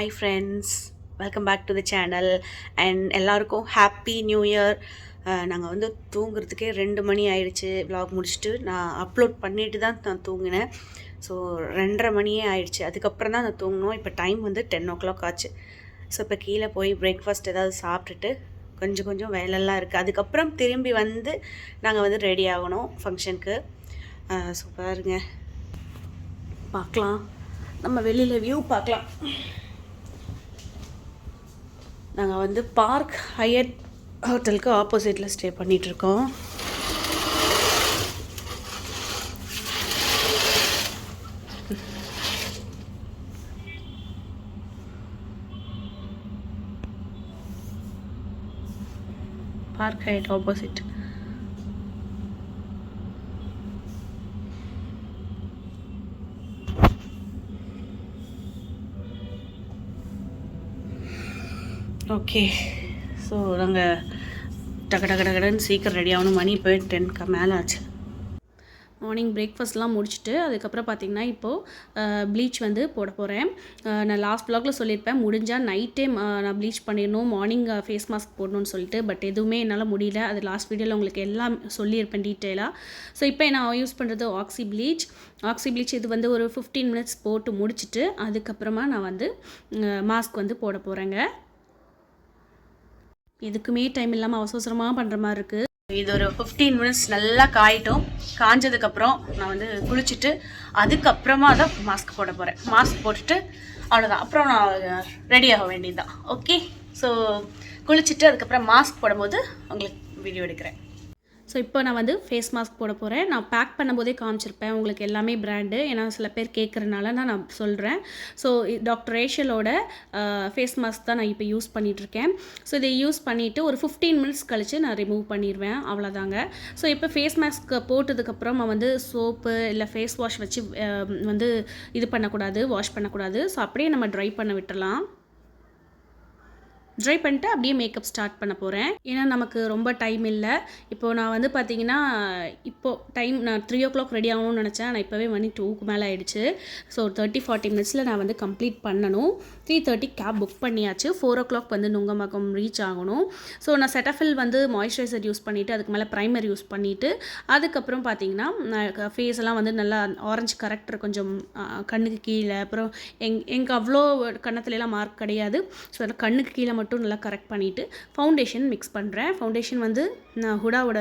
Hi friends, welcome back to the channel and எல்லாருக்கும் happy new year. நாங்கள் வந்து தூங்குறதுக்கே 2 மணி ஆயிடுச்சு. விலாக் முடிச்சுட்டு நான் அப்லோட் பண்ணிட்டு தான் நான் தூங்கினேன். ஸோ 2:30 மணியே ஆயிடுச்சு. அதுக்கப்புறம் தான் நான் தூங்கினோம். இப்போ டைம் வந்து 10 o'clock ஆச்சு. ஸோ இப்போ கீழே போய் பிரேக்ஃபாஸ்ட் ஏதாவது சாப்பிட்டுட்டு கொஞ்சம் வேலைலாம் இருக்குது. அதுக்கப்புறம் திரும்பி வந்து நாங்கள் வந்து ரெடி ஆகணும் ஃபங்க்ஷனுக்கு. ஸோ பாருங்க, பார்க்கலாம், நம்ம வெளியில் வியூ பார்க்கலாம். நாங்கள் வந்து பார்க் ஹையட் ஹோட்டலுக்கு ஆப்போசிட்டில் ஸ்டே பண்ணிகிட்ருக்கோம். Park Hyatt opposite. Okay, so நாங்கள் டக்குன்னு சீக்கிரம் ரெடி ஆகணும். மணி இப்போ 10க்கு மேலே ஆச்சு. மார்னிங் பிரேக்ஃபாஸ்ட்லாம் முடிச்சுட்டு அதுக்கப்புறம் பார்த்திங்கன்னா இப்போது ப்ளீச் வந்து போட போகிறேன். நான் லாஸ்ட் வ்ளாகில் சொல்லியிருப்பேன், முடிஞ்சால் நைட்டே நான் ப்ளீச் பண்ணிடணும், மார்னிங் ஃபேஸ் மாஸ்க் போடணும்னு சொல்லிட்டு. பட் எதுவுமே என்னால் முடியல. அது லாஸ்ட் வீடியோவில் உங்களுக்கு எல்லாம் சொல்லியிருப்பேன் டீட்டெயிலாக. ஸோ இப்போ நான் யூஸ் பண்ணுறது ஆக்சி ப்ளீச். இது வந்து ஒரு 15 minutes போட்டு முடிச்சுட்டு அதுக்கப்புறமா நான் வந்து மாஸ்க் வந்து போட போகிறேங்க. எதுக்குமே டைம் இல்லாமல் அவசரமாக பண்ணுற மாதிரி இருக்குது. இது ஒரு 15 minutes நல்லா காஞ்சதுக்கப்புறம் நான் வந்து குளிச்சுட்டு அதுக்கப்புறமா தான் மாஸ்க் போட போகிறேன். மாஸ்க் போட்டுட்டு அவ்வளோதான், அப்புறம் நான் ரெடி ஆக வேண்டியது தான். ஓகே, ஸோ குளிச்சுட்டு அதுக்கப்புறம் மாஸ்க் போடும்போது உங்களுக்கு வீடியோ எடுக்கிறேன். ஸோ இப்போ நான் வந்து ஃபேஸ் மாஸ்க் போட போகிறேன். நான் பேக் பண்ணும்போதே காமிச்சிருப்பேன் உங்களுக்கு எல்லாமே பிராண்டு. ஏன்னா சில பேர் கேட்குறதுனால நான் சொல்கிறேன். ஸோ டாக்டர் ரேஷலோட ஃபேஸ் மாஸ்க் தான் நான் இப்போ யூஸ் பண்ணிகிட்ருக்கேன். ஸோ இதை யூஸ் பண்ணிவிட்டு ஒரு 15 minutes கழித்து நான் ரிமூவ் பண்ணிடுவேன், அவ்வளோதாங்க. ஸோ இப்போ ஃபேஸ் மாஸ்க் போட்டதுக்கப்புறம் நான் வந்து சோப்பு இல்லை ஃபேஸ் வாஷ் வச்சு வந்து இது பண்ணக்கூடாது, வாஷ் பண்ணக்கூடாது. ஸோ அப்படியே நம்ம ட்ரை பண்ண விட்டுறலாம். ட்ரை பண்ணிட்டு அப்படியே மேக்கப் ஸ்டார்ட் பண்ண போகிறேன். ஏன்னா நமக்கு ரொம்ப டைம் இல்லை. இப்போது நான் வந்து பார்த்திங்கன்னா நான் 3 o'clock ரெடி ஆகணும்னு நினச்சேன். நான் இப்போவே மணி 2க்கு மேலே ஆகிடுச்சு. ஸோ 30-40 minutesல நான் வந்து கம்ப்ளீட் பண்ணணும். 3:30 கேப் புக் பண்ணியாச்சு. 4 o'clock வந்து நுங்கம்பாக்கம் ரீச் ஆகணும். ஸோ நான் செட்டஃபில் வந்து மாய்ஸ்சரைசர் யூஸ் பண்ணிவிட்டு அதுக்கு மேலே ப்ரைமர் யூஸ் பண்ணிவிட்டு அதுக்கப்புறம் பார்த்திங்கன்னா ஃபேஸ் எல்லாம் வந்து நல்லா ஆரஞ்சு கரெக்டர் கொஞ்சம் கண்ணுக்கு கீழே, அப்புறம் எங்கள் அவ்வளோ கன்னத்துலலாம் மார்க் கிடையாது. ஸோ அதில் கண்ணுக்கு கீழே மட்டும் நல்லா கரெக்ட் பண்ணிவிட்டு ஃபவுண்டேஷன் மிக்ஸ் பண்ணுறேன். ஃபவுண்டேஷன் வந்து நான் ஹுடாவோட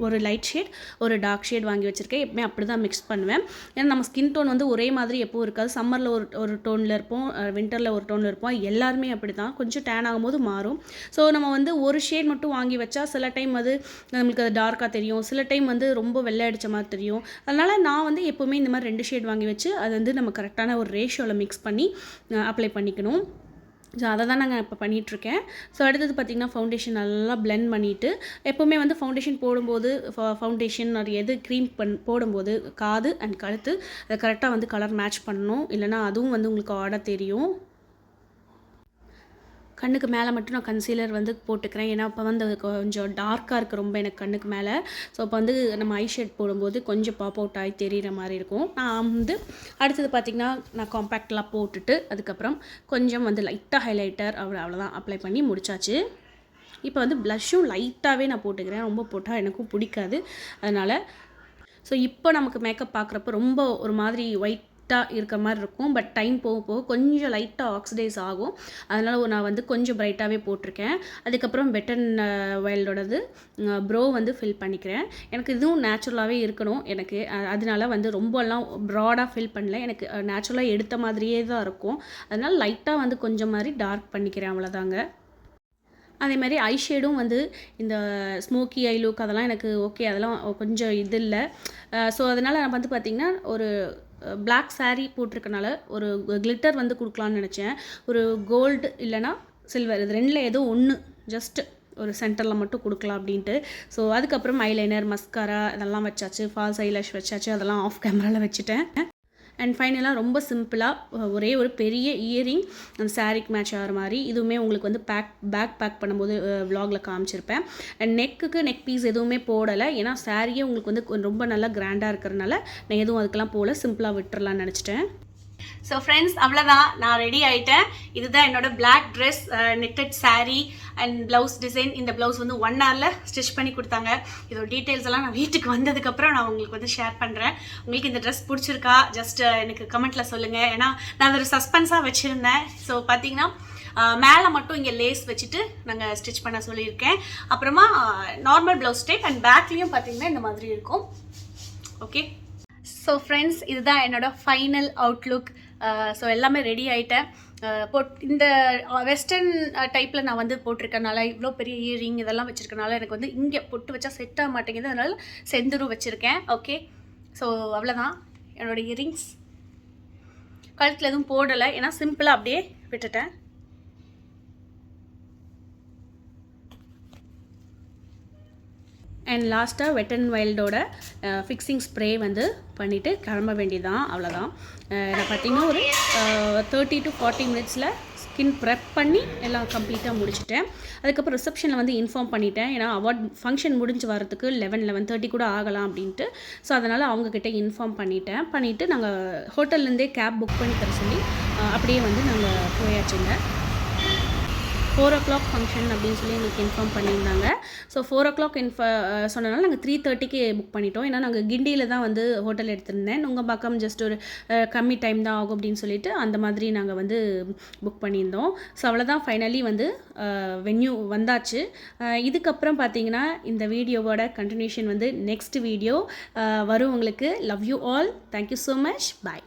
ஒரு லைட் ஷேட் ஒரு டார்க் ஷேட் வாங்கி வச்சுருக்கேன். எப்பவுமே அப்படி தான் மிக்ஸ் பண்ணுவேன். ஏன்னா நம்ம ஸ்கின் டோன் வந்து ஒரே மாதிரி எப்பவும் இருக்காது. சம்மரில் ஒரு டோனில் இருப்போம், வின்டரில் ஒரு டோனில் இருப்போம். எல்லாருமே அப்படி தான், கொஞ்சம் டேன் ஆகும்போது மாறும். ஸோ நம்ம வந்து ஒரு ஷேட் மட்டும் வாங்கி வச்சா சில டைம் அது நம்மளுக்கு அது டார்க்காக தெரியும், சில டைம் வந்து ரொம்ப வெள்ளை அடித்த மாதிரி தெரியும். அதனால் நான் வந்து எப்போவுமே இந்த மாதிரி 2 ஷேட் வாங்கி வச்சு அது வந்து நம்ம கரெக்டான ஒரு ரேஷியோவில் மிக்ஸ் பண்ணி அப்ளை பண்ணிக்கணும். ஸோ அதை தான் நாங்கள் இப்போ பண்ணிகிட்ருக்கேன். ஸோ அடுத்தது பார்த்திங்கன்னா ஃபவுண்டேஷன் நல்லா பிளெண்ட் பண்ணிவிட்டு, எப்போவுமே வந்து ஃபவுண்டேஷன் போடும்போது ஃபவுண்டேஷன் எது க்ரீம் போடும்போது காது அண்ட் கழுத்து அதை கரெக்டாக வந்து கலர் மேட்ச் பண்ணணும். இல்லைனா அதுவும் வந்து உங்களுக்கு ஆட தெரியும். கண்ணுக்கு மேலே மட்டும் நான் கன்சீலர் வந்து போட்டுக்கிறேன். ஏன்னா இப்போ வந்து கொஞ்சம் டார்க்காக இருக்குது ரொம்ப எனக்கு கண்ணுக்கு மேலே. ஸோ இப்போ வந்து நம்ம ஐ ஷேட் போடும்போது கொஞ்சம் பாப் அவுட் ஆகி தெரிகிற மாதிரி இருக்கும். நான் வந்து அடுத்தது பார்த்திங்கன்னா நான் காம்பேக்ட்லாம் போட்டுட்டு அதுக்கப்புறம் கொஞ்சம் வந்து லைட்டாக ஹைலைட்டர் அவ்வளோதான் அப்ளை பண்ணி முடிச்சாச்சு. இப்போ வந்து ப்ளஷ்ஷும் லைட்டாகவே நான் போட்டுக்கிறேன், ரொம்ப போட்டால் எனக்கும் பிடிக்காது. அதனால் ஸோ இப்போ நமக்கு மேக்கப் பார்க்குறப்ப ரொம்ப ஒரு மாதிரி ஒயிட்டாக இருக்கிற மாதிரி இருக்கும். பட் டைம் போக கொஞ்சம் லைட்டாக ஆக்சிடைஸ் ஆகும். அதனால் நான் வந்து கொஞ்சம் பிரைட்டாகவே போட்டிருக்கேன். அதுக்கப்புறம் வெட் அண்ட் வைல்டோடது ப்ரோ வந்து ஃபில் பண்ணிக்கிறேன். எனக்கு இதுவும் நேச்சுரலாகவே இருக்கணும் எனக்கு. அதனால வந்து ரொம்பலாம் ப்ராடாக ஃபில் பண்ணல, எனக்கு நேச்சுரலாக எடுத்த மாதிரியே தான் இருக்கும். அதனால் லைட்டாக வந்து கொஞ்சம் மாதிரி டார்க் பண்ணிக்கிறேன், அவ்வளோதாங்க. அதே மாதிரி ஐ ஷேடும் வந்து இந்த ஸ்மோக்கி ஐ லுக் அதெல்லாம் எனக்கு ஓகே, அதெல்லாம் கொஞ்சம் இது இல்லை. ஸோ அதனால் நான் வந்து பார்த்திங்கன்னா ஒரு பிளாக் saree போட்டிருக்கனால ஒரு கிளிட்டர் வந்து கொடுக்கலான்னு நினச்சேன். ஒரு கோல்டு இல்லைனா சில்வர், இது 2ல் ஏதோ ஒன்று ஜஸ்ட்டு ஒரு சென்டரில் மட்டும் கொடுக்கலாம் அப்படின்ட்டு. ஸோ அதுக்கப்புறம் ஐலைனர், மஸ்காரா இதெல்லாம் வச்சாச்சு, ஃபால்ஸ் ஐலாஷ் வச்சாச்சு. அதெல்லாம் ஆஃப் கேமராவில் வச்சுட்டேன். அண்ட் ஃபைனலாக ரொம்ப சிம்பிளாக ஒரே ஒரு பெரிய இயரிங் அந்த சாரீக்கு மேட்ச் ஆகிற மாதிரி இதுவுமே உங்களுக்கு வந்து பேக் பேக் பண்ணும்போது விலாகில் காமிச்சிருப்பேன். அண்ட் நெக் பீஸ் எதுவுமே போடலை, ஏன்னா சாரியே உங்களுக்கு வந்து ரொம்ப நல்லா கிராண்டாக இருக்கிறதுனால நான் எதுவும் அதுக்கெல்லாம் போல சிம்பிளாக விட்டுறலான்னு நினச்சிட்டேன். ஸோ ஃப்ரெண்ட்ஸ் அவ்வளோதான், நான் ரெடி ஆகிட்டேன். இதுதான் என்னோட black dress, netted sari and blouse design. இந்த ப்ளவுஸ் வந்து 1 ஹவரில் ஸ்டிச் பண்ணி கொடுத்தாங்க. இதோட டீட்டெயில்ஸ் எல்லாம் நான் வீட்டுக்கு வந்ததுக்கப்புறம் நான் உங்களுக்கு வந்து ஷேர் பண்ணுறேன். உங்களுக்கு இந்த ட்ரெஸ் பிடிச்சிருக்கா ஜஸ்ட் எனக்கு கமெண்ட்டில் சொல்லுங்கள். ஏன்னா நான் ஒரு சஸ்பென்ஸாக வச்சுருந்தேன். ஸோ பார்த்தீங்கன்னா மேலே மட்டும் இங்கே லேஸ் வச்சுட்டு நாங்கள் ஸ்டிச் பண்ண சொல்லியிருக்கேன். அப்புறமா நார்மல் ப்ளவுஸ் டைப் அண்ட் பேக்லேயும் பார்த்தீங்கன்னா இந்த மாதிரி இருக்கும். ஓகே, ஸோ ஃப்ரெண்ட்ஸ் இதுதான் என்னோட ஃபைனல் அவுட்லுக். ஸோ எல்லாமே ரெடி ஆகிட்டேன். இந்த வெஸ்டர்ன் டைப்பில் நான் வந்து போட்டிருக்கனால, இவ்வளோ பெரிய இயரிங் இதெல்லாம் வச்சுருக்கனால எனக்கு வந்து இங்கே பொட்டு வச்சா செட் ஆக மாட்டேங்குது. அதனால் செந்தூரம் வச்சுருக்கேன். ஓகே, ஸோ அவ்வளோதான் என்னோடய இயரிங்ஸ். கழுத்தில் எதுவும் போடலை, ஏன்னா சிம்பிளாக அப்படியே விட்டுட்டேன். அண்ட் லாஸ்ட்டாக வெட் அண்ட் வைல்டோட ஃபிக்ஸிங் ஸ்ப்ரே வந்து பண்ணிவிட்டு கிளம்ப வேண்டியதான். அவ்வளோதான். நான் பார்த்திங்கன்னா ஒரு 30 to 40 மினிட்ஸில் ஸ்கின் ப்ரெப் பண்ணி எல்லாம் கம்ப்ளீட்டாக முடிச்சுட்டேன். அதுக்கப்புறம் ரிசப்ஷனில் வந்து இன்ஃபார்ம் பண்ணிட்டேன். ஏன்னா அவார்ட் ஃபங்க்ஷன் முடிஞ்சு வரதுக்கு 11-11:30 கூட ஆகலாம் அப்படின்ட்டு. ஸோ அதனால் அவங்கக்கிட்ட இன்ஃபார்ம் பண்ணிவிட்டு நாங்கள் ஹோட்டல்லேருந்தே கேப் புக் பண்ணி தர சொல்லி அப்படியே வந்து நாங்கள் போயாச்சுங்க. 4 o'clock ஃபங்க்ஷன் அப்படின்னு சொல்லி எங்களுக்கு இன்ஃபார்ம் பண்ணியிருந்தாங்க. ஸோ 4 o'clock சொன்னனால நாங்கள் 3:30க்கு புக் பண்ணிட்டோம். ஏன்னா நாங்கள் கிண்டியில் தான் வந்து ஹோட்டல் எடுத்திருந்தேன். நுங்கம்பாக்கம் ஜஸ்ட் ஒரு கம்மி டைம் தான் ஆகும் அப்படின்னு சொல்லிட்டு அந்த மாதிரி நாங்கள் வந்து புக் பண்ணியிருந்தோம். ஸோ அவ்வளோதான், ஃபைனலி வந்து வென்யூ வந்தாச்சு. இதுக்கப்புறம் பார்த்தீங்கன்னா இந்த வீடியோவோட கண்டினியூஷன் வந்து நெக்ஸ்ட் வீடியோ வரும் உங்களுக்கு. Love you all. Thank you so much. Bye.